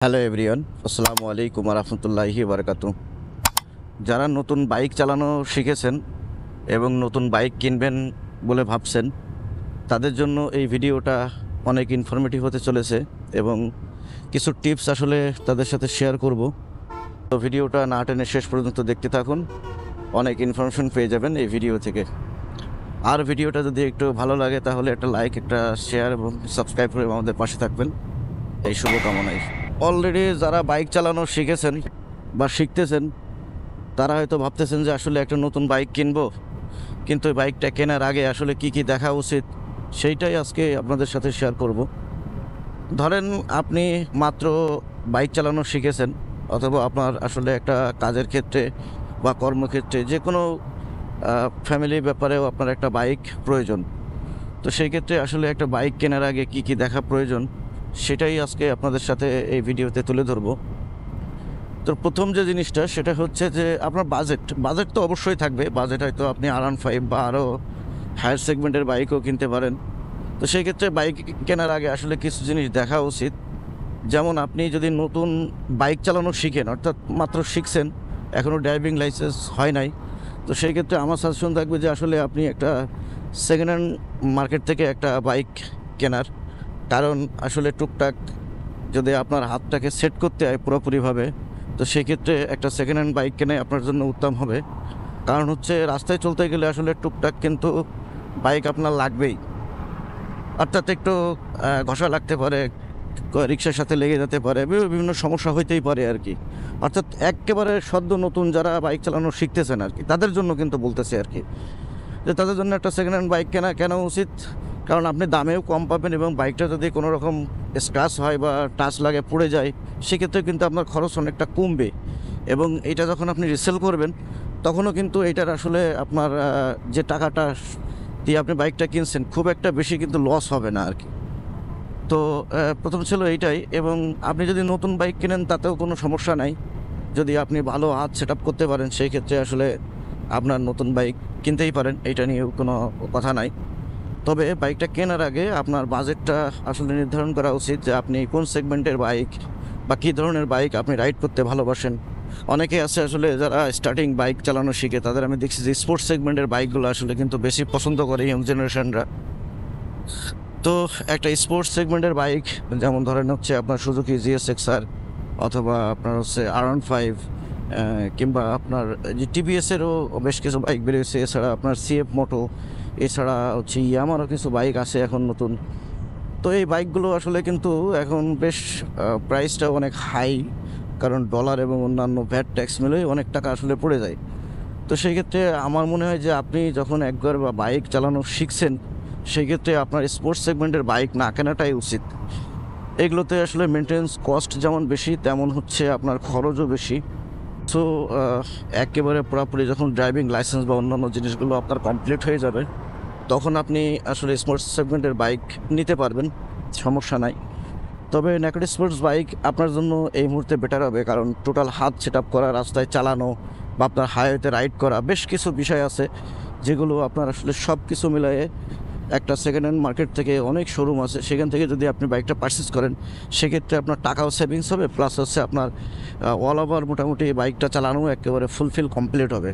Hello everyone, আসসালামু আলাইকুম রহমতুল্লাহি বারকাতু। যারা নতুন বাইক চালানো শিখেছেন এবং নতুন বাইক কিনবেন বলে ভাবছেন, তাদের জন্য এই ভিডিওটা অনেক ইনফরমেটিভ হতে চলেছে এবং কিছু টিপস আসলে তাদের সাথে শেয়ার করব। তো ভিডিওটা না টেনে শেষ পর্যন্ত দেখতে থাকুন, অনেক ইনফরমেশন পেয়ে যাবেন এই ভিডিও থেকে। আর ভিডিওটা যদি একটু ভালো লাগে তাহলে একটা লাইক, একটা শেয়ার এবং সাবস্ক্রাইব করে আমাদের পাশে থাকবেন, এই শুভকামনায়। অলরেডি যারা বাইক চালানো শিখেছেন বা শিখতেছেন, তারা হয়তো ভাবতেছেন যে আসলে একটা নতুন বাইক কিনবো, কিন্তু এই বাইকটা কেনার আগে আসলে কি কি দেখা উচিত সেইটাই আজকে আপনাদের সাথে শেয়ার করব। ধরেন আপনি মাত্র বাইক চালানো শিখেছেন, অথবা আপনার আসলে একটা কাজের ক্ষেত্রে বা কর্মক্ষেত্রে যে কোনো ফ্যামিলির ব্যাপারেও আপনার একটা বাইক প্রয়োজন। তো সেই ক্ষেত্রে আসলে একটা বাইক কেনার আগে কি কি দেখা প্রয়োজন সেটাই আজকে আপনাদের সাথে এই ভিডিওতে তুলে ধরবো। তো প্রথম যে জিনিসটা সেটা হচ্ছে যে আপনার বাজেট তো অবশ্যই থাকবে। বাজেট হয়তো আপনি R15 বা আরও হায়ার সেগমেন্টের বাইকও কিনতে পারেন। তো সেই ক্ষেত্রে বাইক কেনার আগে আসলে কিছু জিনিস দেখা উচিত। যেমন আপনি যদি নতুন বাইক চালানো শিখেন, অর্থাৎ মাত্র শিখছেন, এখনও ড্রাইভিং লাইসেন্স হয় নাই, তো সেই ক্ষেত্রে আমার সাজেশন থাকবে যে আসলে আপনি একটা সেকেন্ড হ্যান্ড মার্কেট থেকে একটা বাইক কেনার। কারণ আসলে টুকটাক যদি আপনার হাতটাকে সেট করতে হয় পুরোপুরিভাবে, তো সেক্ষেত্রে একটা সেকেন্ড হ্যান্ড বাইক কেনাই আপনার জন্য উত্তম হবে। কারণ হচ্ছে রাস্তায় চলতে গেলে আসলে টুকটাক কিন্তু বাইক আপনার লাগবেই। অর্থাৎ একটু ঘষা লাগতে পারে, রিক্সার সাথে লেগে যেতে পারে, বিভিন্ন সমস্যা হইতেই পারে আর কি। অর্থাৎ একেবারে সদ্য নতুন যারা বাইক চালানো শিখতেছেন আর কি, তাদের জন্য কিন্তু বলতেছে আর কি, যে তাদের জন্য একটা সেকেন্ড হ্যান্ড বাইক কেনা উচিত। কারণ আপনি দামেও কম পাবেন এবং বাইকটা যদি কোনো রকম স্ক্র্যাচ হয় বা টাচ লাগে পড়ে যায়, সেক্ষেত্রে কিন্তু আপনার খরচ অনেকটা কমবে। এবং এটা যখন আপনি রিসেল করবেন, তখনও কিন্তু এটার আসলে আপনার যে টাকাটা দিয়ে আপনি বাইকটা কিনছেন, খুব একটা বেশি কিন্তু লস হবে না আর কি। তো প্রথম ছিল এইটাই। এবং আপনি যদি নতুন বাইক কেনেন তাতেও কোনো সমস্যা নাই, যদি আপনি ভালো হাত সেট আপ করতে পারেন, সেই ক্ষেত্রে আসলে আপনার নতুন বাইক কিনতেই পারেন, এটা নিয়েও কোনো কথা নাই। তবে বাইকটা কেনার আগে আপনার বাজেটটা আসলে নির্ধারণ করা উচিত, যে আপনি কোন সেগমেন্টের বাইক বা কী ধরনের বাইক আপনি রাইড করতে ভালোবাসেন। অনেকে আছে আসলে যারা স্টার্টিং বাইক চালানো শিখে, তাদের আমি দেখছি যে স্পোর্টস সেগমেন্টের বাইকগুলো আসলে কিন্তু বেশি পছন্দ করে ইয়ং জেনারেশনরা। তো একটা স্পোর্টস সেগমেন্টের বাইক, যেমন ধরেন হচ্ছে আপনার সুজুকি GSX-R, অথবা আপনার হচ্ছে R15, কিংবা আপনার যে TVS-এরও বেশ কিছু বাইক বেরিয়েছে, এছাড়া আপনার CF মোটো, এছাড়া হচ্ছে ইয়ামারও কিছু বাইক আছে এখন নতুন। তো এই বাইকগুলো আসলে কিন্তু এখন বেশ প্রাইসটা অনেক হাই, কারণ ডলার এবং অন্যান্য ভ্যাট ট্যাক্স মিলেই অনেক টাকা আসলে পড়ে যায়। তো সেই ক্ষেত্রে আমার মনে হয় যে আপনি যখন একবার বা বাইক চালানো শিখছেন, সেই ক্ষেত্রে আপনার স্পোর্টস সেগমেন্টের বাইক না কেনাটাই উচিত। এগুলোতে আসলে মেনটেন্যান্স কস্ট যেমন বেশি, তেমন হচ্ছে আপনার খরচও বেশি। সো একেবারে পুরোপুরি যখন ড্রাইভিং লাইসেন্স বা অন্যান্য জিনিসগুলো আপনার কমপ্লিট হয়ে যাবে, তখন আপনি আসলে স্পোর্টস সেগমেন্টের বাইক নিতে পারবেন, সমস্যা নাই। তবে নেকেড স্পোর্টস বাইক আপনার জন্য এই মুহূর্তে বেটার হবে, কারণ টোটাল হাত সেট আপ করা, রাস্তায় চালানো বা আপনার হাইওয়েতে রাইড করা, বেশ কিছু বিষয় আছে যেগুলো আপনার আসলে সব কিছু মিলিয়ে একটা সেকেন্ড হ্যান্ড মার্কেট থেকে অনেক শোরুম আছে, সেখান থেকে যদি আপনি বাইকটা পারচেস করেন, সেক্ষেত্রে আপনার টাকাও সেভিংস হবে, প্লাস হচ্ছে আপনার অল ওভার মোটামুটি বাইকটা চালানো একেবারে ফুলফিল কমপ্লিট হবে।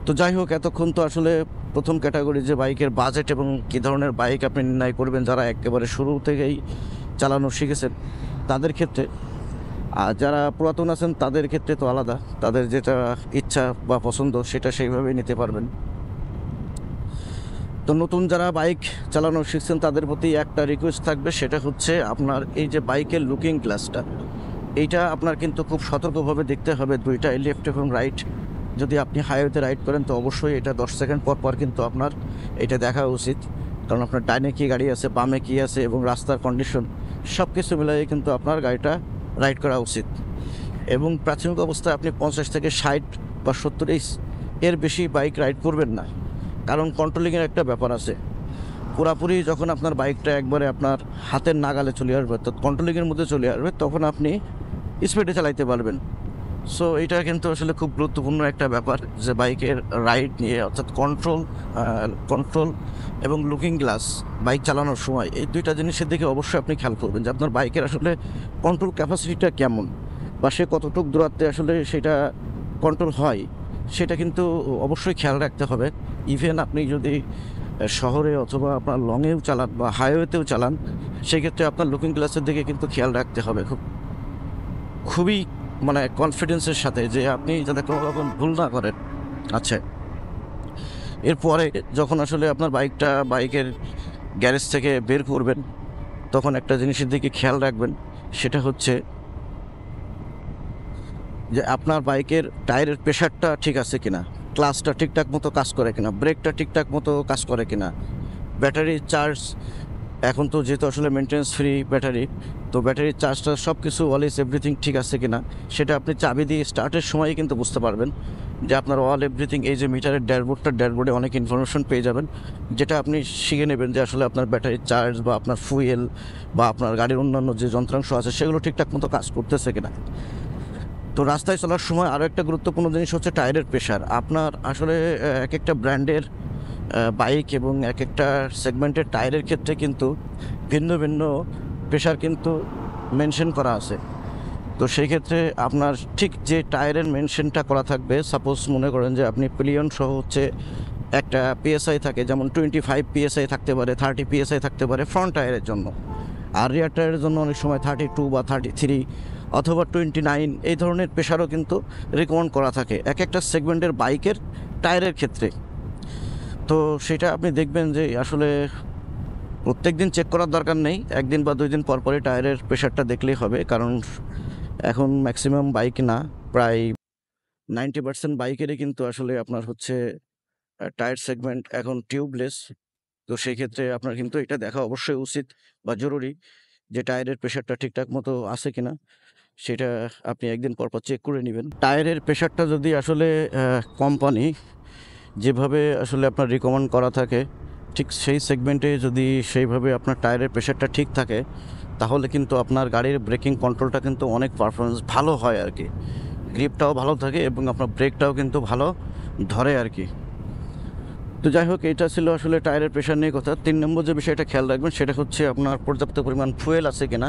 তো যাই হোক, এতক্ষণ তো আসলে প্রথম ক্যাটাগরি যে বাইকের বাজেট এবং কী ধরনের বাইক আপনি নির্ণয় করবেন, যারা একেবারে শুরু থেকেই চালানো শিখেছেন তাদের ক্ষেত্রে। আর যারা পুরাতন আছেন তাদের ক্ষেত্রে তো আলাদা, তাদের যেটা ইচ্ছা বা পছন্দ সেটা সেইভাবেই নিতে পারবেন। তো নতুন যারা বাইক চালানো শিখছেন তাদের প্রতি একটা রিকোয়েস্ট থাকবে, সেটা হচ্ছে আপনার এই যে বাইকের লুকিং গ্লাসটা, এইটা আপনার কিন্তু খুব সতর্কভাবে দেখতে হবে, দুইটাই লেফট এবং রাইট। যদি আপনি হাইওয়েতে রাইড করেন তো অবশ্যই এটা 10 সেকেন্ড পর পর কিন্তু আপনার এটা দেখা উচিত, কারণ আপনার ডাইনে কী গাড়ি আছে, বামে কী আছে এবং রাস্তার কন্ডিশন সব কিছু মিলিয়ে কিন্তু আপনার গাড়িটা রাইড করা উচিত। এবং প্রাথমিক অবস্থায় আপনি 50 থেকে 60 বা 70 এর বেশি বাইক রাইড করবেন না, কারণ কন্ট্রোলিংয়ের একটা ব্যাপার আছে। পুরাপুরি যখন আপনার বাইকটা একবারে আপনার হাতের নাগালে চলে আসবে, তো কন্ট্রোলিংয়ের মধ্যে চলে আসবে, তখন আপনি স্পিডে চালাইতে পারবেন। সো এটা কিন্তু আসলে খুব গুরুত্বপূর্ণ একটা ব্যাপার যে বাইকের রাইড নিয়ে, অর্থাৎ কন্ট্রোল এবং লুকিং গ্লাস বাইক চালানোর সময় এই দুইটা জিনিসের দিকে অবশ্যই আপনি খেয়াল করবেন যে আপনার বাইকের আসলে কন্ট্রোল ক্যাপাসিটিটা কেমন, বা সে কতটুকু দূরত্বে আসলে সেটা কন্ট্রোল হয়, সেটা কিন্তু অবশ্যই খেয়াল রাখতে হবে। ইভেন আপনি যদি শহরে অথবা আপনার লংয়েও চালান বা হাইওয়েতেও চালান, সেক্ষেত্রে আপনার লুকিং গ্লাসের দিকে কিন্তু খেয়াল রাখতে হবে খুবই মানে কনফিডেন্সের সাথে, যে আপনি যাতে কোনো রকম ভুল না করেন। আচ্ছা, এরপরে যখন আসলে আপনার বাইকের গ্যারেজ থেকে বের করবেন, তখন একটা জিনিসের দিকে খেয়াল রাখবেন, সেটা হচ্ছে যে আপনার বাইকের টায়ারের প্রেশারটা ঠিক আছে কিনা, ক্লাচটা ঠিকঠাক মতো কাজ করে কিনা, ব্রেকটা ঠিকঠাক মতো কাজ করে কিনা, ব্যাটারি চার্জ, এখন তো যেহেতু আসলে মেনটেন্স ফ্রি ব্যাটারি, তো ব্যাটারির চার্জটা সব কিছু অলওয়েজ এভরিথিং ঠিক আছে কিনা, সেটা আপনি চাবি দিয়ে স্টার্টের সময়ই কিন্তু বুঝতে পারবেন যে আপনার অল এভরিথিং। এই যে মিটারের ড্যাশবোর্ডে অনেক ইনফরমেশন পেয়ে যাবেন, যেটা আপনি শিখে নেবেন যে আসলে আপনার ব্যাটারির চার্জ বা আপনার ফুয়েল বা আপনার গাড়ির অন্যান্য যে যন্ত্রাংশ আছে সেগুলো ঠিকঠাক মতো কাজ করতেছে কিনা। তো রাস্তায় চলার সময় আরও একটা গুরুত্বপূর্ণ জিনিস হচ্ছে টায়ারের প্রেশার। আপনার আসলে এক একটা ব্র্যান্ডের বাইক এবং এক একটা সেগমেন্টের টায়ারের ক্ষেত্রে কিন্তু ভিন্ন ভিন্ন প্রেশার কিন্তু মেনশন করা আছে। তো সেই ক্ষেত্রে আপনার ঠিক যে টায়ারের মেনশনটা করা থাকবে, সাপোজ মনে করেন যে আপনি পিলিয়ন সহ হচ্ছে একটা পিএসআই থাকে, যেমন 25 পিএসআই থাকতে পারে, 30 পিএসআই থাকতে পারে ফ্রন্ট টায়ারের জন্য, আর রিয়ার টায়ারের জন্য অনেক সময় 32 বা 33 অথবা 29 এই ধরনের প্রেশারও কিন্তু রেকমেন্ড করা থাকে এক একটা সেগমেন্টের বাইকের টায়ারের ক্ষেত্রে। তো সেটা আপনি দেখবেন যে আসলে প্রত্যেক দিন চেক করার দরকার নেই, একদিন বা 2 দিন পর পরে টায়ারের প্রেশারটা দেখলেই হবে। কারণ এখন ম্যাক্সিমাম বাইক না, প্রায় 90% বাইকেরই কিন্তু আসলে আপনার হচ্ছে টায়ার সেগমেন্ট এখন টিউবলেস। তো সেই ক্ষেত্রে আপনার কিন্তু এটা দেখা অবশ্যই উচিত বা জরুরি যে টায়ারের প্রেশারটা ঠিকঠাক মতো আছে কিনা, সেটা আপনি একদিন পর পর চেক করে নেবেন। টায়ারের প্রেশারটা যদি আসলে কোম্পানি যেভাবে আসলে আপনার রিকমেন্ড করা থাকে, ঠিক সেই সেগমেন্টে যদি সেইভাবে আপনার টায়ারের প্রেশারটা ঠিক থাকে, তাহলে কিন্তু আপনার গাড়ির ব্রেকিং কন্ট্রোলটা কিন্তু অনেক পারফরমেন্স ভালো হয় আর কি, গ্রিপটাও ভালো থাকে এবং আপনার ব্রেকটাও কিন্তু ভালো ধরে আর কি। তো যাই হোক, এটা ছিল আসলে টায়ারের প্রেশার নিয়ে কথা। 3 নম্বর যে বিষয়টা খেয়াল রাখবেন সেটা হচ্ছে আপনার পর্যাপ্ত পরিমাণ ফুয়েল আছে কিনা।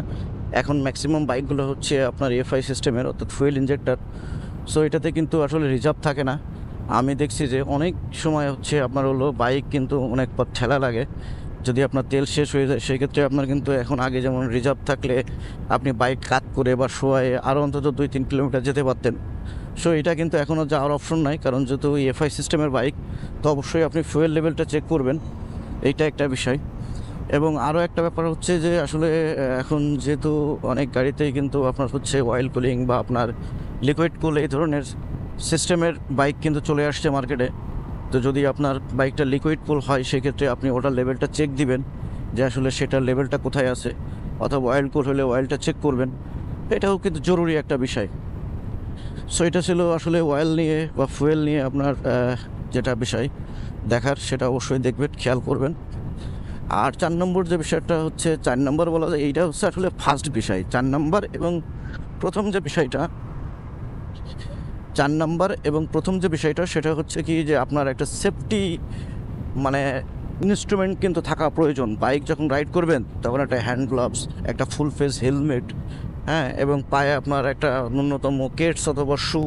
এখন ম্যাক্সিমাম বাইকগুলো হচ্ছে আপনার এফআই সিস্টেমের, অর্থাৎ ফুয়েল ইনজেক্টর। সো এটাতে কিন্তু আসলে রিজার্ভ থাকে না। আমি দেখছি যে অনেক সময় হচ্ছে আপনার হলো বাইক কিন্তু অনেক পথ ঠেলা লাগে, যদি আপনার তেল শেষ হয়ে যায় সেক্ষেত্রে আপনার কিন্তু এখন আগে যেমন রিজার্ভ থাকলে আপনি বাইক কাত করে বা শোয়ায় আরও অন্তত 2-3 কিলোমিটার যেতে পারতেন। সো এটা কিন্তু এখনও যাওয়ার অপশন নাই, কারণ যেহেতু এফআই সিস্টেমের বাইক, তো অবশ্যই আপনি ফুয়েল লেভেলটা চেক করবেন, এইটা একটা বিষয়। এবং আরও একটা ব্যাপার হচ্ছে যে আসলে এখন যেহেতু অনেক গাড়িতেই কিন্তু আপনার হচ্ছে অয়েল কুলিং বা আপনার লিকুইড কুল এই ধরনের সিস্টেমের বাইক কিন্তু চলে আসছে মার্কেটে। তো যদি আপনার বাইকটা লিকুইড কুল হয় সেক্ষেত্রে আপনি ওটার লেভেলটা চেক দিবেন যে আসলে সেটার লেভেলটা কোথায় আছে, অথবা অয়েল কুল হলে অয়েলটা চেক করবেন, এটাও কিন্তু জরুরি একটা বিষয়। সো এটা ছিল আসলে অয়েল নিয়ে বা ফুয়েল নিয়ে আপনার যেটা বিষয় দেখার, সেটা অবশ্যই দেখবেন, খেয়াল করবেন। আর 4 নম্বর যে বিষয়টা হচ্ছে, 4 নম্বর বলা যায় এইটা হচ্ছে আসলে ফার্স্ট বিষয়। 4 নম্বর এবং প্রথম যে বিষয়টা 4 নম্বর এবং প্রথম যে বিষয়টা সেটা হচ্ছে কি যে আপনার একটা সেফটি মানে ইনস্ট্রুমেন্ট কিন্তু থাকা প্রয়োজন। বাইক যখন রাইড করবেন তখন একটা হ্যান্ড গ্লাভস, একটা ফুল ফেস হেলমেট, হ্যাঁ, এবং পায়ে আপনার একটা ন্যূনতম কেটস অথবা শু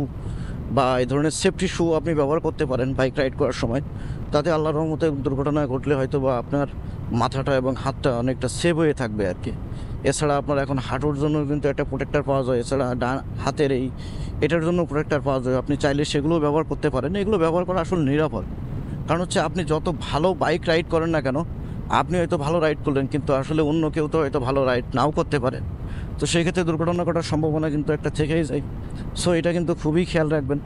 বা এই ধরনের সেফটি শু আপনি ব্যবহার করতে পারেন বাইক রাইড করার সময়। তাতে আল্লাহর রহমতে দুর্ঘটনা ঘটলে হয়তো বা আপনার মাথাটা এবং হাতটা অনেকটা সেভ হয়ে থাকবে আর কি। এছাড়া আপনার এখন হাঁটুর জন্য কিন্তু একটা প্রোটেক্টার পাওয়া যায়, এছাড়া হাতের এটার জন্য প্রোটেক্টার পাওয়া যায়, আপনি চাইলে সেগুলো ব্যবহার করতে পারেন। এগুলো ব্যবহার করা আসলে নিরাপদ, কারণ হচ্ছে আপনি যত ভালো বাইক রাইড করেন না কেন, আপনি হয়তো ভালো রাইড করলেন কিন্তু আসলে অন্য কেউ তো হয়তো ভালো রাইড নাও করতে পারে। তো সেই ক্ষেত্রে দুর্ঘটনা ঘটার সম্ভাবনা কিন্তু একটা থেকেই যায়। সো এটা কিন্তু খুবই খেয়াল রাখবেন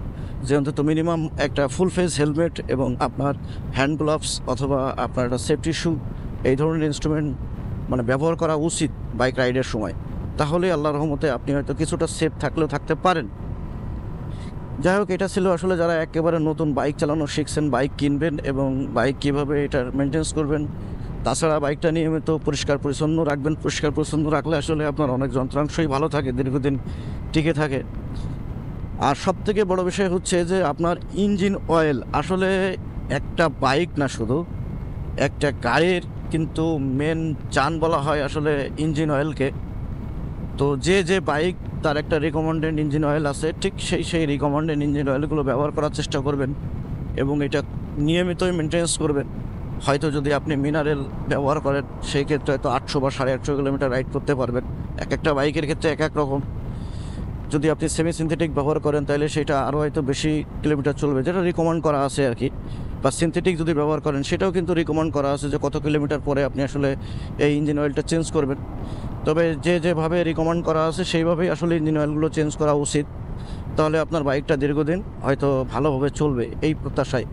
যে অন্তত মিনিমাম একটা ফুল ফেস হেলমেট এবং আপনার হ্যান্ড গ্লাভস অথবা আপনার একটা সেফটি শু এই ধরনের ইনস্ট্রুমেন্ট মানে ব্যবহার করা উচিত বাইক রাইডের সময়। তাহলে আল্লাহর রহমতে আপনি হয়তো কিছুটা সেফ থাকলেও থাকতে পারেন। যাই হোক, এটা ছিল আসলে যারা একেবারে নতুন বাইক চালানো শিখছেন, বাইক কিনবেন এবং বাইক কীভাবে এটার মেনটেন্স করবেন। তাছাড়া বাইকটা নিয়মিত পরিষ্কার পরিচ্ছন্ন রাখবেন। পরিষ্কার পরিচ্ছন্ন রাখলে আসলে আপনার অনেক যন্ত্রাংশই ভালো থাকে, দীর্ঘদিন টিকে থাকে। আর সবথেকে বড় বিষয় হচ্ছে যে আপনার ইঞ্জিন অয়েল, আসলে একটা বাইক না শুধু একটা গাড়ির কিন্তু মেন চান বলা হয় আসলে ইঞ্জিন অয়েলকে। তো যে বাইক তার একটা রিকমেন্ডেড ইঞ্জিন অয়েল আছে, ঠিক সেই রিকমেন্ডেড ইঞ্জিন অয়েলগুলো ব্যবহার করার চেষ্টা করবেন এবং এটা নিয়মিতই মেনটেন্স করবেন। হয়তো যদি আপনি মিনারেল ব্যবহার করেন সেই ক্ষেত্রে হয়তো 800 বা 850 কিলোমিটার রাইড করতে পারবেন। এক একটা বাইকের ক্ষেত্রে এক এক রকম। যদি আপনি সেমি সিনথেটিক ব্যবহার করেন তাহলে সেটা আরও হয়তো বেশি কিলোমিটার চলবে, যেটা রিকমেন্ড করা আছে আর কি। বা সিনথেটিক যদি ব্যবহার করেন সেটাও কিন্তু রিকমেন্ড করা আছে যে কত কিলোমিটার পরে আপনি আসলে এই ইঞ্জিন অয়েলটা চেঞ্জ করবেন। তবে যেভাবে রিকমেন্ড করা আছে সেইভাবেই আসলে ইঞ্জিন অয়েলগুলো চেঞ্জ করা উচিত, তাহলে আপনার বাইকটা দীর্ঘদিন হয়তো ভালোভাবে চলবে এই প্রত্যাশায়।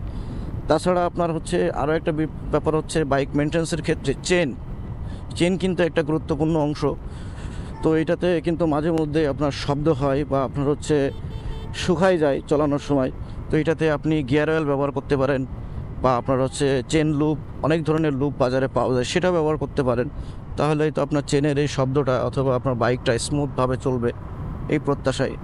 তাছাড়া আপনার হচ্ছে আরও একটা ব্যাপার হচ্ছে বাইক মেনটেন্সের ক্ষেত্রে চেন কিন্তু একটা গুরুত্বপূর্ণ অংশ। তো এটাতে কিন্তু মাঝে মধ্যে আপনার শব্দ হয় বা আপনার হচ্ছে শুকায় যায় চালানোর সময়। তো এটাতে আপনি গিয়ার অয়েল ব্যবহার করতে পারেন বা আপনার হচ্ছে চেন লুপ, অনেক ধরনের লুপ বাজারে পাওয়া যায়, সেটা ব্যবহার করতে পারেন। তাহলেই তো আপনার চেনের এই শব্দটা অথবা আপনার বাইকটা স্মুথভাবে চলবে এই প্রত্যাশায়।